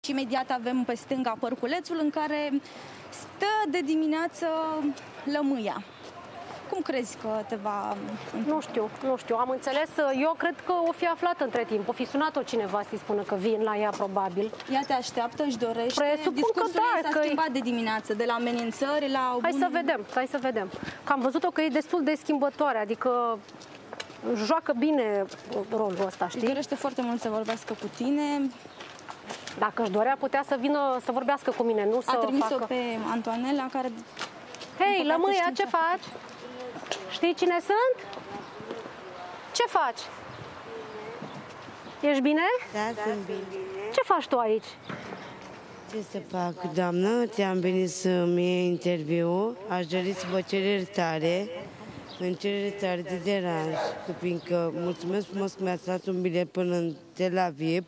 Și imediat avem pe stânga părculețul în care stă de dimineață lămâia. Cum crezi că te va... Nu știu, am înțeles. Eu cred că o fi aflat între timp. O fi sunat-o cineva să-i spună că vin la ea, probabil. Ea te așteaptă, își dorește. Discursul ei s-a schimbat de dimineață, de la amenințări la... Hai să vedem. Că am văzut-o că e destul de schimbătoare, adică joacă bine rolul ăsta, știi? Își dorește foarte mult să vorbească cu tine. Dacă își dorea, putea să vină să vorbească cu mine, nu să facă... A trimis-o pe Antoanela, care... Hei, lămâia, ce faci? Știi cine sunt? Ce faci? Ești bine? Da, sunt bine. Ce faci tu aici? Ce să fac, doamnă? Ți-am venit să-mi iei interviu. Aș dori să vă cer iertare. Îmi cer iertare de deranj, fiindcă mulțumesc frumos că mi-ați dat un bilet până în Tel Aviv,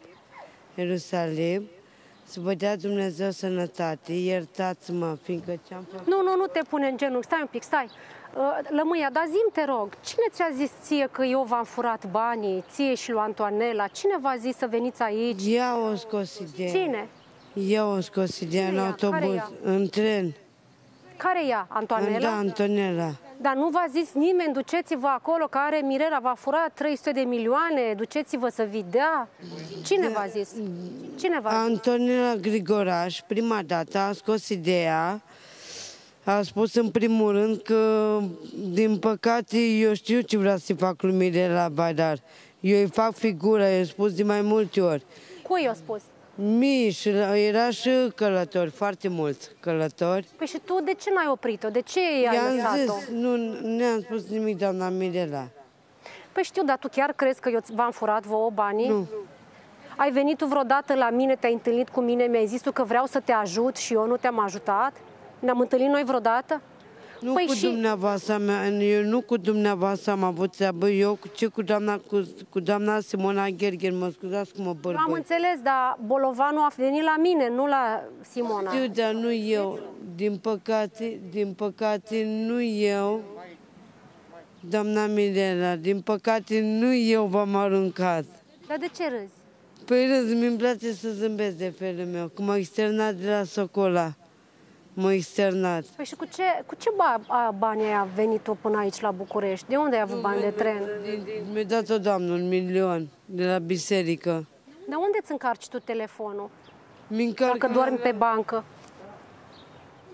Ierusalim. Să vă dea Dumnezeu sănătate. Iertați-mă, fiindcă ce-am făcut... Nu te pune în genunchi. Stai un pic, stai. Lămâia, dar zi-mi, te rog, cine ți-a zis ție că eu v-am furat banii, ție și lui Antoanela? Cine v-a zis să veniți aici? Ea o scos ideea. Cine? Ea o scos ideea în autobuz, în tren. Care ea? Antoanela? Da, Antoanela. Dar nu v-a zis nimeni, duceți-vă acolo, că are Mirela, v-a furat 300 de milioane, duceți-vă să vi dea? Cine v-a zis? Cine v-a zis? Antoanela Grigoraș, prima dată, a scos ideea. A spus în primul rând că, din păcate, eu știu ce vreau să fac lui Mirela Badar. Eu îi fac figura, i-a spus de mai multe ori. Cui i-a spus? Miș, era și călători, foarte mulți călători. Păi și tu de ce n-ai oprit-o? De ce ai lăsat-o? Nu ne-am spus nimic, doamna Mirela. Păi știu, dar tu chiar crezi că eu v-am furat vouă banii? Nu. Ai venit tu vreodată la mine, te-ai întâlnit cu mine, mi-ai zis tu că vreau să te ajut și eu nu te-am ajutat? Ne-am întâlnit noi vreodată? Nu păi cu dumneavoastră, eu nu cu dumneavoastră am avut treabă, eu cu doamna Simona Ghergher, mă scuzați cum mă bărbăi. Am înțeles, dar Bolovanul a venit la mine, nu la Simona. Știu, dar nu eu. Din păcate, nu eu, doamna Mirela, din păcate, nu eu v-am aruncat. Dar de ce râzi? Păi râzi, mi-mi place să zâmbesc de felul meu, cum m-a externat de la Socola. M-a externat. Păi și cu ce bani ai venit-o până aici la București? De unde ai avut bani de tren? Mi-a dat o doamnă 1.000.000 de la biserică. Dar unde îți încarci tu telefonul? Dacă dormi pe bancă?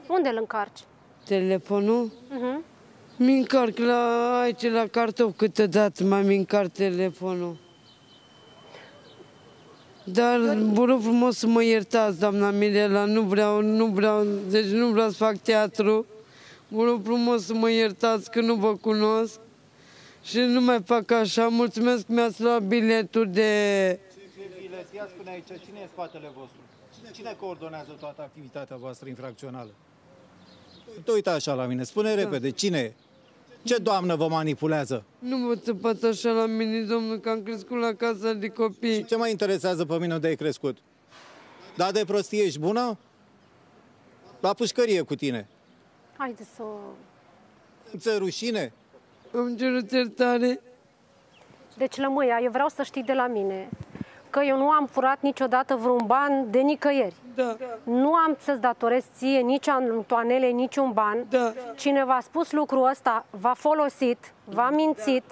Unde îl încarci? Telefonul? Mi încarc aici la cartof câteodată, mai încarc telefonul. Dar vă rog frumos să mă iertați, doamna Mirela, deci nu vreau să fac teatru. Vă rog frumos să mă iertați că nu vă cunosc și nu mai fac așa. Mulțumesc că mi-ați luat biletul de... Ia spune aici, cine e în spatele vostru? Cine coordonează toată activitatea voastră infracțională? Nu te uita așa la mine, spune repede, cine e? Ce doamnă vă manipulează? Nu vă țăpați așa la mine, domnul, că am crescut la casa de copii. Și ce mă interesează pe mine unde ai crescut? Da, de prostie ești bună? La pușcărie cu tine. Haide să... Ți-e rușine? Am cerut iertare. Deci, Lămâia, eu vreau să știi de la mine că eu nu am furat niciodată vreun ban de nicăieri. Da. Nu am să-ți datorez ție nici Antoanelei niciun ban. Da. Cine v-a spus lucrul ăsta v-a folosit, v-a mințit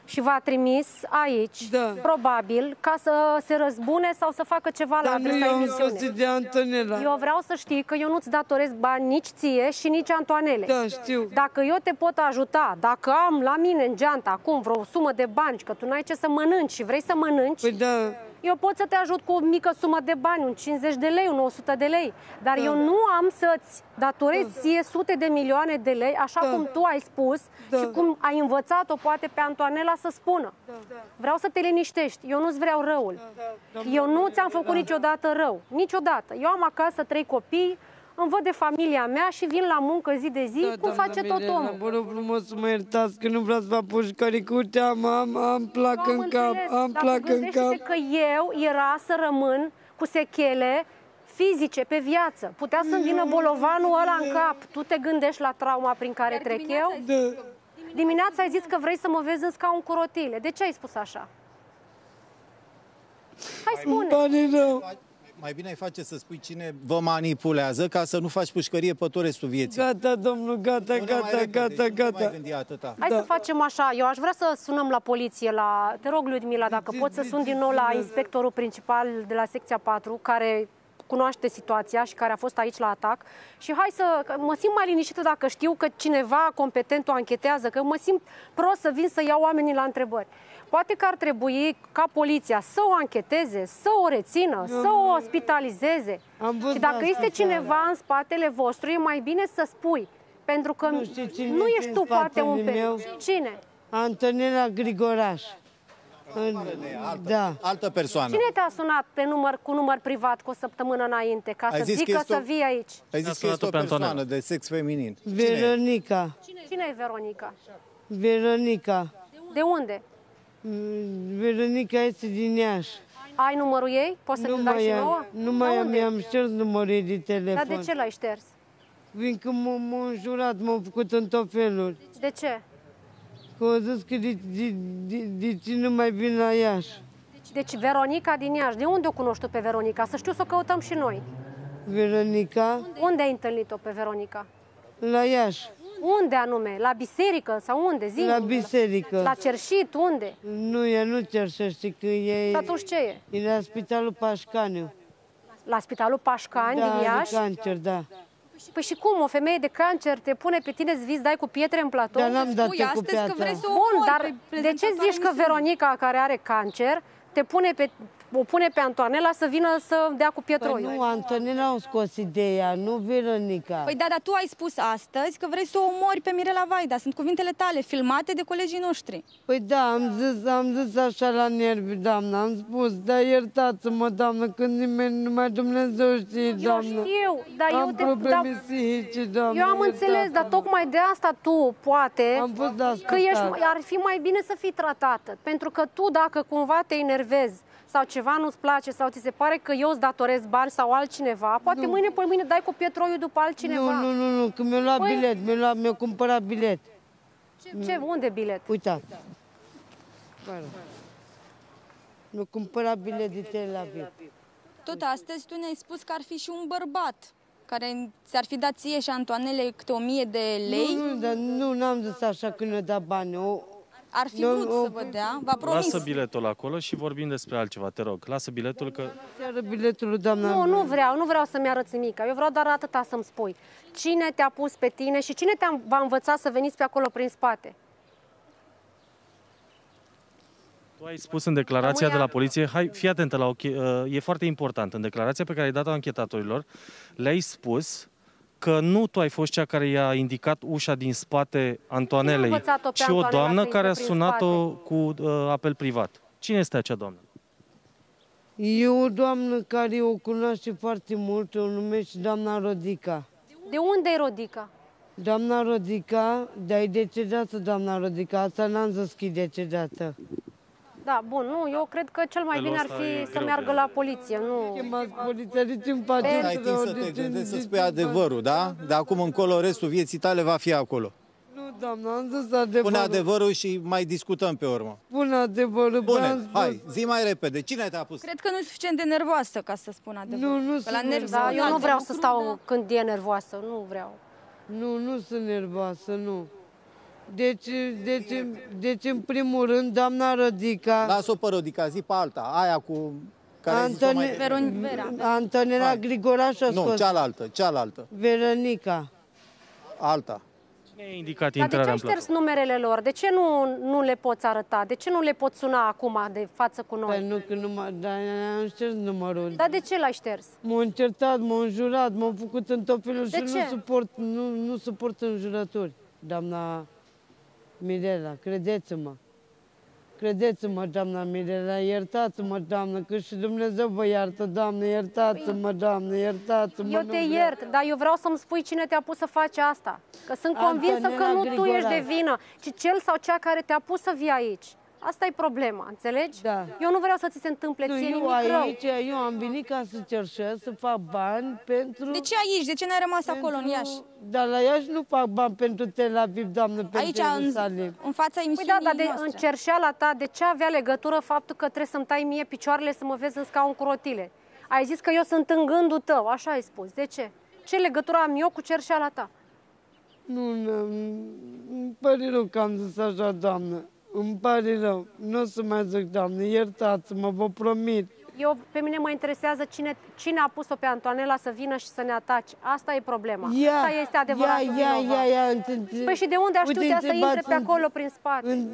și v-a trimis aici, probabil, ca să se răzbune sau să facă ceva la adresa emisiunii. De Antoanela. Eu vreau să știi că eu nu-ți datorez bani nici ție și nici Antoanele. Da, știu. Dacă eu te pot ajuta, dacă am la mine în geantă acum vreo sumă de bani, că tu n-ai ce să mănânci și vrei să mănânci, păi da. Eu pot să te ajut cu o mică sumă de bani, un 50 de lei, un 100 de lei, dar eu nu am să-ți datorez ție sute de milioane de lei, așa cum tu ai spus și cum ai învățat-o poate pe Antoanela să spună. Vreau să te liniștești, eu nu-ți vreau răul. Eu nu ți-am făcut niciodată rău, niciodată. Eu am acasă 3 copii, îmi văd de familia mea și vin la muncă zi de zi, cum face tot omul. Vă rog frumos să mă iertați că nu vreau să fac pușcăricute, am plac în cap, am plac în cap. Că eu era să rămân cu sechele fizice pe viață. Putea să-mi vină bolovanul ăla în cap. Tu te gândești la trauma prin care trec eu? Da. Dimineața ai zis că vrei să mă vezi în scaun cu rotile. De ce ai spus așa? Hai, spune. Îmi pare rău. Mai bine ai face să spui cine vă manipulează ca să nu faci pușcărie pe tot restul vieții. Gata, domnul, gata. Nu mai gândi atâta. Hai să facem așa, eu aș vrea să sunăm la poliție, te rog, Ludmila, dacă poți să sun din nou la inspectorul principal de la secția 4, care cunoaște situația și care a fost aici la atac, și hai să mă simt mai liniștită dacă știu că cineva competent o anchetează, că mă simt prost să vin să iau oamenii la întrebări. Poate că ar trebui ca poliția să o ancheteze, să o rețină, să o ospitalizeze. Și dacă este cineva în spatele vostru, e mai bine să spui. Pentru că nu ești tu poate un pericol. Cine? Antonela Grigoraș. Altă persoană. Cine te-a sunat cu număr privat cu o săptămână înainte ca să zică să vii aici? Ai zis că este o persoană de sex feminin. Veronica. Cine e Veronica? Veronica. De unde? Veronica este din Iași. Ai numărul ei? Poți să ne dai și nouă? Nu mai am, mi-am șters numărul ei de telefon. Dar de ce l-ai șters? Fiindcă m-au înjurat, m-au făcut în tot felul. De ce? Că au zis că de ce nu mai vin la Iași. Deci Veronica din Iași. De unde o cunoști tu pe Veronica? Să știu să o căutăm și noi. Veronica? Unde ai întâlnit-o pe Veronica? La Iași. Unde anume? La biserică sau unde? Zi. La biserică. La Cerșit? Unde? Nu, ea nu cerșește, că e... Atunci ce e? E la Spitalul Pașcaniu. La Spitalul Pașcani din Iași? Da, cancer, da. Păi și cum? O femeie de cancer te pune pe tine, îți vizi, dai cu pietre în platou? Dar n-am dat cu astăzi că vrei să o Bun, omori dar pe de ce zici că Veronica, care are cancer, o pune pe Antoanela să vină să dea cu pietroiul? Păi nu, Antonela au scos ideea, nu Veronica. Păi da, dar tu ai spus astăzi că vrei să o omori pe Mirela Vaida. Sunt cuvintele tale, filmate de colegii noștri. Păi da, am zis așa la nervi, doamnă, am spus, dar iertați-mă, doamnă, când nimeni, numai Dumnezeu știe, doamnă. Eu știu, dar am probleme psihice, doamnă. Eu am înțeles, dar tocmai de asta tu, poate, că ar fi mai bine să fii tratată. Pentru că tu, dacă cumva te enervezi, sau ceva nu-ți place, sau ți se pare că eu îți datorez bani sau altcineva, poate mâine, poi mâine dai cu pietroiul după altcineva. Nu, că mi-a luat bilet, mi-a cumpărat bilet. Ce? Unde bilet? Uitați. Mi-a cumpărat bilet de Tel Aviv. Tot astăzi tu ne-ai spus că ar fi și un bărbat care ți-ar fi dat ție și Antoanele câte 1000 de lei. Nu, n-am zis așa că ne-a dat bani. Ar fi vrut să vă dea, v-a promis. Lasă biletul acolo și vorbim despre altceva, te rog. Lasă biletul că... Seară biletul, doamna. Nu vreau să-mi arăți nimic. Eu vreau doar atâta să-mi spui. Cine te-a pus pe tine și cine v-a învățat să veniți pe acolo prin spate? Tu ai spus în declarația de la poliție, hai, fii atentă, e foarte important, în declarația pe care ai dat-o anchetatorilor, le-ai spus că nu tu ai fost cea care i-a indicat ușa din spate Antoanelei, ci o doamnă care a sunat-o cu apel privat. Cine este acea doamnă? E o doamnă care o cunoaște foarte mult, o numește doamna Rodica. De unde e Rodica? Doamna Rodica, dar e decedată, doamna Rodica, asta n-am zis că e decedată. Da, bun, nu, eu cred că cel mai bine ar fi să meargă la poliție, nu... Chemați poliția, de ce-mi faceți Ai timp să te gândești, să spui adevărul, da? De acum încolo, restul vieții tale va fi acolo. Nu, doamna, am zis adevărul. Pune adevărul și mai discutăm pe urmă. Pune adevărul. Bune, hai, zi mai repede. Cine te-a pus? Cred că nu e suficient de nervoasă ca să spun adevărul. Nu la nervi. Da, eu nu vreau să stau când e nervoasă, nu vreau. Nu sunt nervoasă, nu. Deci, în primul rând, doamna Rodica... Lasă-o pe Rodica, zi pe alta, aia cu... Antonela Grigoraș a scos. Nu, cealaltă. Veronica. Alta. Cine a indicat Dar intrarea de ce ai șters numerele lor? De ce nu le poți arăta? De ce nu le poți suna acum de față cu noi? Păi nu, că am șters numărul. Dar de ce l-ai șters? M-au încertat, m-au înjurat, m-au făcut în tot felul și ce? nu suport înjurături, doamna Mirela, credeți-mă. Credeți-mă, doamna Mirela, iertați-mă, doamnă, că și Dumnezeu vă iartă, doamnă, iertați-mă, doamnă, iertați-mă. Eu te iert, dar eu vreau să-mi spui cine te-a pus să faci asta. Că sunt convinsă că nu tu ești de vină, ci cel sau cea care te-a pus să vii aici. Asta e problema, înțelegi? Da. Eu nu vreau să ți se întâmple ție nimic rău. Eu am venit ca să cerșesc, să fac bani pentru... De ce aici? De ce n-ai rămas acolo, în Iași? Dar la Iași nu fac bani pentru Tel Aviv, doamnă, pentru Ierusalim. în fața emisiunii Păi da, dar în cerșeala ta, de ce avea legătură faptul că trebuie să-mi tai mie picioarele să mă vezi în scaun cu rotile? Ai zis că eu sunt în gândul tău, așa ai spus. De ce? Ce legătură am eu cu cerșeala ta? Nu, îmi pare rău că am zis așa, doamnă. Îmi pare rău. Nu o să mai zic, doamnă, iertați-mă, vă promit. Pe mine mă interesează cine a pus-o pe Antoanela să vină și să ne ataci. Asta e problema. Asta este adevăratul vinovat. Păi și de unde a știut ea să intre pe acolo prin spate?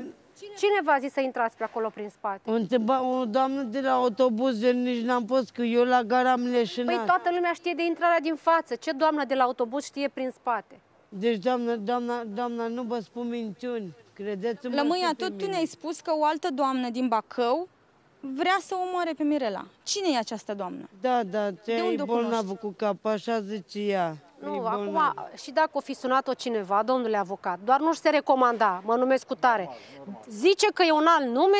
Cine v-a zis să intrați pe acolo prin spate? O doamnă de la autobuz, eu nici n-am fost, că eu la gara am leșinat. Păi toată lumea știe de intrarea din față. Ce doamnă de la autobuz știe prin spate? Deci, doamna, nu vă spun minciuni. Credeți-mă. Lămâia, tot tu ne-ai spus că o altă doamnă din Bacău vrea să omoare pe Mirela. Cine e această doamnă? Da, e bolnavă cu cap, așa zice ea. Nu, acum, și dacă o fi sunat-o cineva, domnule avocat, doar nu-și se recomanda, mă numesc cu tare. Zice că e un alt nume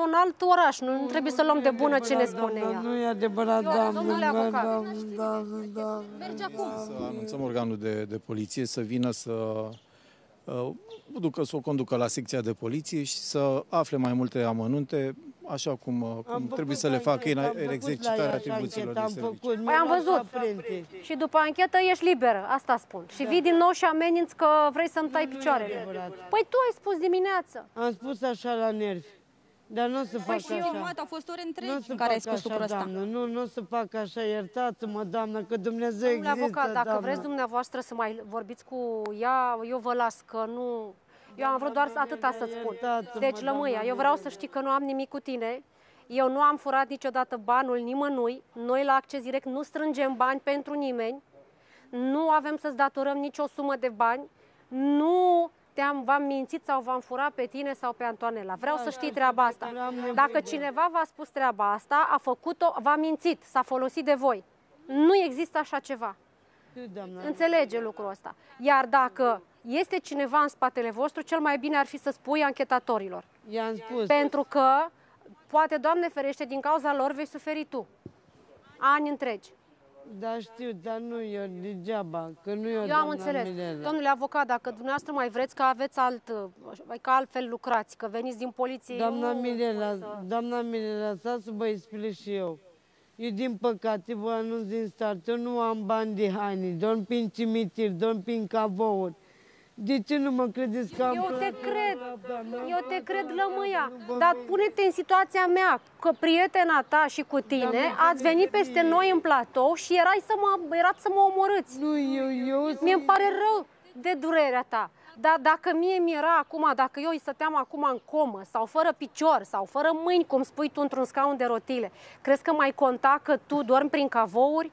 un alt oraș, nu trebuie să luăm de bună ce ne spune ea. Nu e adevărat, doamnă. Domnule avocat. Mergi acum. Să anunțăm organul de poliție să vină să o conducă la secția de poliție și să afle mai multe amănunte, așa cum trebuie să le facă în exercitarea atribuțiilor de serviciu. Păi am văzut. Și după anchetă ești liberă, asta spun. Și vii din nou și ameninți că vrei să-mi tai picioarele. Păi tu ai spus dimineață. Am spus așa la nervi. Dar nu o să fac și așa. au fost ore întregi în care ai spus lucrul ăsta. Nu o să fac așa, iertați-mă, doamnă, că Dumnezeu există, avocat, dacă doamnă. vreți dumneavoastră să mai vorbiți cu ea, eu vă las, că nu... Eu am vrut doar atâta să-ți spun. Deci, Lămâia, eu vreau să știi că nu am nimic cu tine. Eu nu am furat niciodată banul nimănui. Noi la Acces Direct nu strângem bani pentru nimeni. Nu avem să-ți datorăm nicio sumă de bani. Nu v-am mințit sau v-am furat pe tine sau pe Antoanela. Vreau să știi treaba asta. Dacă cineva v-a spus treaba asta, a făcut-o, v-a mințit, s-a folosit de voi. Nu există așa ceva. Înțelege lucrul ăsta. Iar dacă este cineva în spatele vostru, cel mai bine ar fi să spui anchetatorilor. I-am spus. Pentru că, poate, Doamne ferește, din cauza lor vei suferi tu. Ani întregi. Da, știu, dar nu eu degeaba, că nu eu am înțeles. Domnule avocat, dacă dumneavoastră mai vreți că aveți că altfel lucrați, că veniți din poliție... Doamna Mirela, să vă explic și eu. Eu, din păcate, vă anunț din start, eu nu am bani de haine, dorm prin cimitir, dorm prin cavouri. De ce nu mă credeți că am... Eu te cred, Lămâia, dar pune-te în situația mea, că prietena ta și cu tine ați venit peste noi în platou și erați să mă omorâți. Nu, eu... Mi-mi pare rău de durerea ta. Dar dacă mie mi-era acum, dacă eu îi stăteam acum în comă, sau fără picior, sau fără mâini, cum spui tu, într-un scaun de rotile, crezi că mai conta că tu dormi prin cavouri?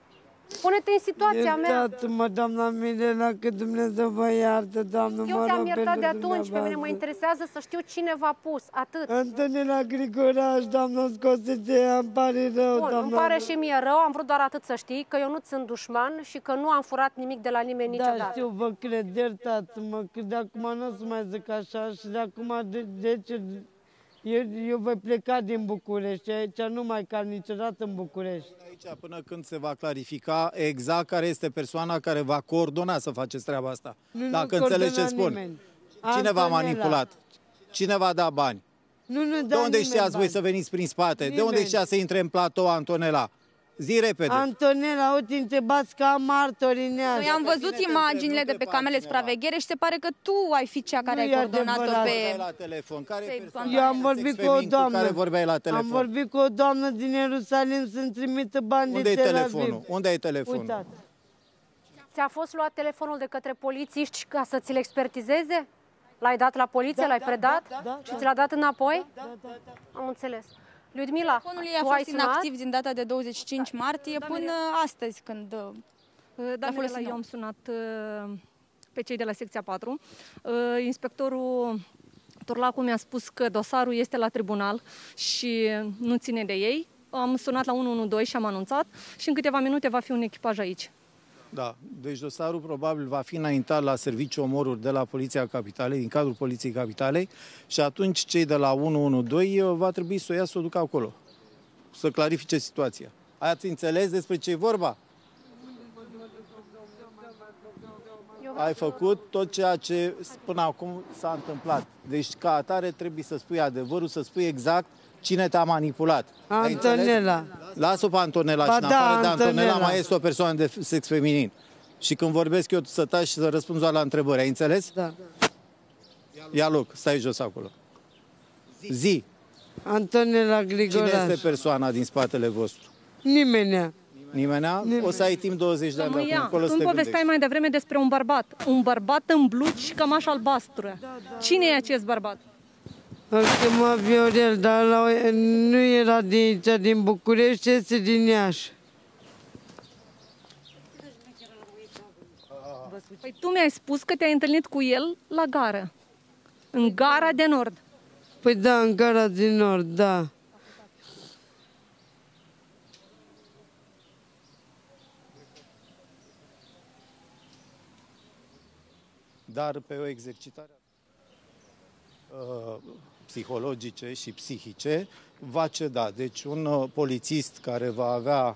Pune-te în situația mea. Iertați-mă, doamna Mirela, că Dumnezeu vă iartă, doamnă. Eu te-am iertat de atunci, pe mine mă interesează să știu cine v-a pus, atât. Antonela Grigoraș, doamna Scosete, îmi pare rău, doamna. Îmi pare și mie rău, am vrut doar atât să știi, că eu nu sunt dușman și că nu am furat nimic de la nimeni niciodată. Da, știu, vă cred, iertați-mă, că de acum nu o să mai zic așa și de acum, eu voi pleca din București, aici nu mai cal niciodată în București. Aici, până când se va clarifica exact care este persoana care va coordona să faceți treaba asta. Dacă înțelegi ce spun. Cine v-a manipulat? Cine v-a dat bani? De unde știați voi să veniți prin spate? De unde știați să intre în platou, Antonela? Zi repede. Antonela, uite, întrebați ca martori în ea. Noi am văzut imaginile de pe camerele de supraveghere și se pare că tu ai fi cea care ai coordonat-o pe... la telefon. Eu am vorbit cu o doamnă. Care vorbeai la telefon? Am vorbit cu o doamnă din Ierusalim să-mi trimită bani de Tel Aviv. Unde ai telefonul? Uitați. Ți-a fost luat telefonul de către polițiști ca să ți-l expertizeze? L-ai dat la poliție, l-ai predat și ți l-a dat înapoi? Am înțeles. Ludmila, telefonul ei a fost inactiv din data de 25 martie până astăzi, când Da, Mirela, eu am sunat pe cei de la secția 4. Inspectorul Turlacu mi-a spus că dosarul este la tribunal și nu ține de ei. Am sunat la 112 și am anunțat și în câteva minute va fi un echipaj aici. Da, deci dosarul probabil va fi înaintat la serviciu omoruri de la Poliția Capitalei, din cadrul Poliției Capitalei, și atunci cei de la 112 va trebui să o ia să o ducă acolo, să clarifice situația. Ați înțeles despre ce e vorba? ai făcut tot ceea ce până acum s-a întâmplat. Deci, ca atare, trebuie să spui adevărul, să spui exact cine te-a manipulat. Antonela. Lasă-o pe Antonela și în afară de Antonela mai este o persoană de sex feminin. Și când vorbesc eu să taci și să răspunzi doar la întrebări. Ai înțeles? Da. Ia loc, stai jos acolo. Zi. Antonela Grigoraș. Cine este persoana din spatele vostru? Nimenea. Nimenea? O să ai timp 20 de ani de acum încolo să tu te povesteai gândești. mai devreme despre un bărbat. Un bărbat în blugi și cămașă albastră. Cine e acest bărbat? Îl chema Viorel, dar nu era din aici, din București, este din Iași. Păi tu mi-ai spus că te-ai întâlnit cu el la gară. În gara de nord. Păi da, în gara din nord, da. Dar pe o exercitare psihologice și psihice va ceda. Deci un polițist care va avea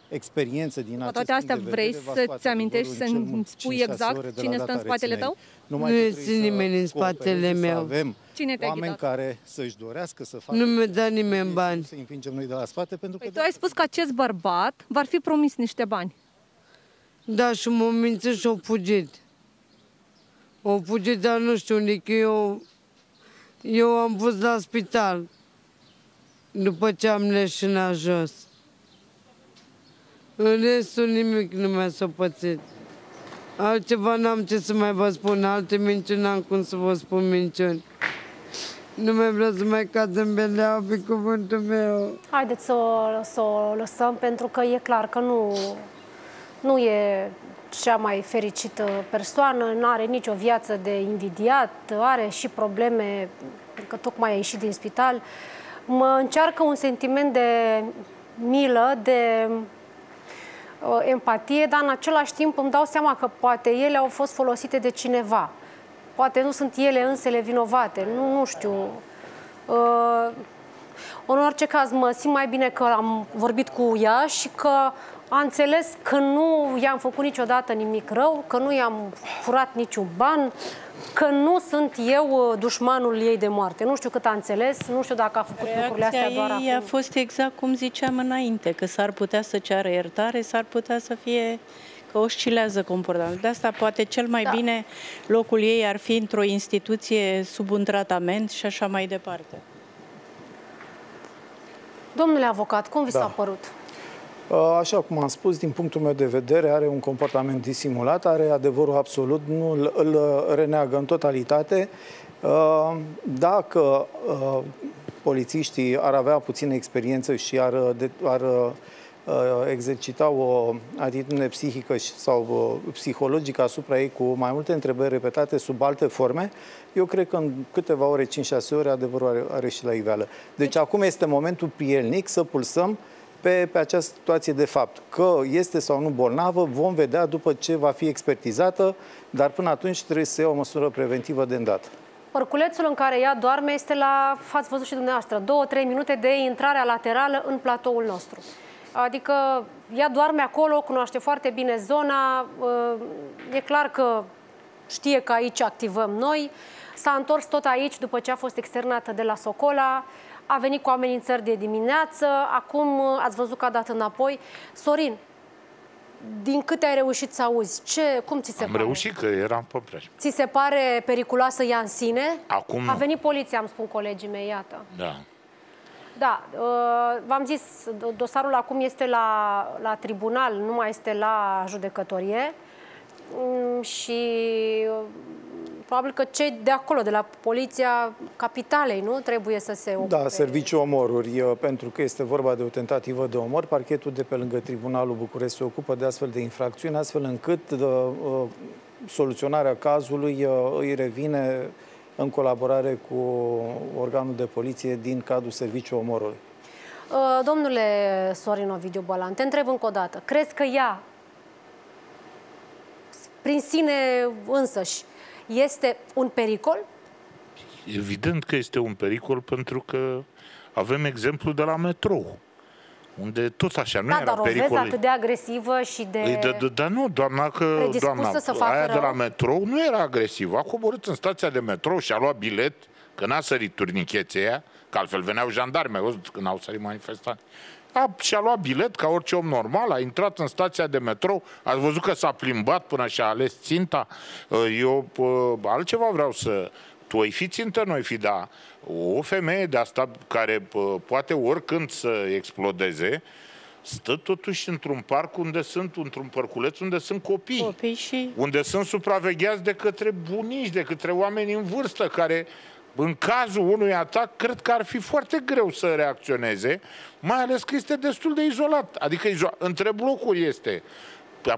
experiență din acest toate astea punct de vedere, vrei să-ți amintești, să-mi spui exact cine stă în spatele tău? Nu este nimeni în spatele meu. Avem Cine te-a oameni ghidat? care să-și dorească să facă... Nu mi-a dat nimeni bani. Să împingem noi de la spate, pentru că... Păi tu ai spus că acest bărbat v-ar fi promis niște bani. Da, și m-au mințit și au fugit. Au fugit, dar nu știu unde, că eu am fost la spital după ce am leșinat jos. În restul nimic nu mi-a sopățit. Altceva n-am ce să mai vă spun, alte minciuni n-am cum să vă spun minciuni. Nu mai vreau să mai cad în belea pe cuvântul meu. Haideți să o lăsăm, pentru că e clar că nu e cea mai fericită persoană, nu are nicio viață de invidiat, are și probleme, că tocmai a ieșit din spital. Mă încearcă un sentiment de milă, de empatie, dar în același timp îmi dau seama că poate ele au fost folosite de cineva. Poate nu sunt ele însele vinovate, nu știu. În orice caz, mă simt mai bine că am vorbit cu ea și că a înțeles că nu i-am făcut niciodată nimic rău, că nu i-am furat niciun ban, că nu sunt eu dușmanul ei de moarte. Nu știu cât a înțeles, nu știu dacă a făcut lucrurile astea doar acum. Reacția ei a fost exact cum ziceam înainte, că s-ar putea să ceară iertare, s-ar putea să fie că oscilează comportamentul. De asta poate cel mai bine locul ei ar fi într-o instituție sub un tratament și așa mai departe. Domnule avocat, cum vi s-a părut? Așa cum am spus, din punctul meu de vedere, are un comportament disimulat, are adevărul absolut, nu îl reneagă în totalitate. Dacă polițiștii ar avea puțină experiență și ar exercita o atitudine psihică sau psihologică asupra ei cu mai multe întrebări repetate sub alte forme, eu cred că în câteva ore, 5-6 ore, adevărul are și la iveală. Deci acum este momentul prielnic să pulsăm pe această situație de fapt. Că este sau nu bolnavă, vom vedea după ce va fi expertizată, dar până atunci trebuie să ia o măsură preventivă de îndată. Părculețul în care ea doarme este la, ați văzut și dumneavoastră, 2-3 minute de intrarea laterală în platoul nostru. Adică ea doarme acolo, cunoaște foarte bine zona, e clar că știe că aici activăm noi. S-a întors tot aici după ce a fost externată de la Socola, a venit cu amenințări de dimineață, acum ați văzut că a dat înapoi. Sorin, din câte ai reușit să auzi, cum ți se pare? Am reușit, că eram pe preaj. Ți se pare periculoasă ea în sine? Acum A venit poliția, îmi spun colegii mei, iată. Da. Da, v-am zis, dosarul acum este la tribunal, nu mai este la judecătorie și probabil că cei de acolo, de la Poliția Capitalei, nu trebuie să se ocupe. Da, serviciul omoruri, pentru că este vorba de o tentativă de omor, parchetul de pe lângă Tribunalul București se ocupă de astfel de infracțiuni, astfel încât soluționarea cazului îi revine în colaborare cu organul de poliție din cadrul serviciului omorului. Domnule Sorin Ovidiu Bălan, te întreb încă o dată. Crezi că ea, prin sine însăși, este un pericol? Evident că este un pericol, pentru că avem exemplu de la metrou. unde tot așa, nu Da, era dar o vezi pericol. atât de agresivă și de... Dar nu, doamna, că predispusă să facă aia de rău? la metrou nu era agresivă. A coborât în stația de metrou și a luat bilet, că n-a sărit turnicheții aia, că altfel veneau jandarmi, au văzut când au sărit manifestanți. Și-a luat bilet ca orice om normal, a intrat în stația de metrou, ați văzut că s-a plimbat până și-a ales ținta. Eu altceva vreau să... Tu ai fi țintă, noi fi, da. O femeie de asta care poate oricând să explodeze, stă totuși într-un parc unde sunt, într-un parculeț unde sunt copii. Unde sunt supravegheați de către bunici, de către oameni în vârstă, care în cazul unui atac cred că ar fi foarte greu să reacționeze, mai ales că este destul de izolat. Adică între blocuri este.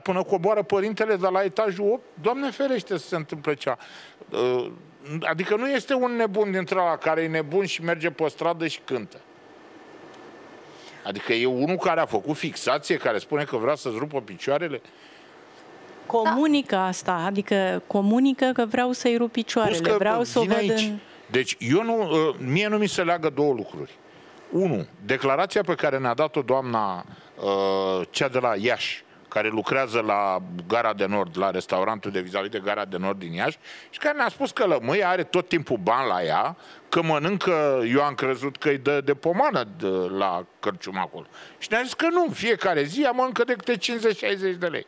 Până coboară părintele de la etajul 8, Doamne ferește să se întâmple cea. Adică nu este un nebun dintre ăla care e nebun și merge pe stradă și cântă. Adică e unul care a făcut fixație, care spune că vrea să-ți rupă picioarele. Comunică asta, adică comunică că vreau să-i rup picioarele, vreau să o văd în... Deci mie nu mi se leagă două lucruri. Unu, declarația pe care ne-a dat-o doamna cea de la Iași, care lucrează la Gara de Nord, la restaurantul de vis-a-vis de Gara de Nord din Iași, și care ne-a spus că lămâia are tot timpul bani la ea, că mănâncă, eu am crezut că îi dă de pomană la cărcium acolo. Și ne-a zis că nu, în fiecare zi ea mănâncă de câte 50-60 de lei.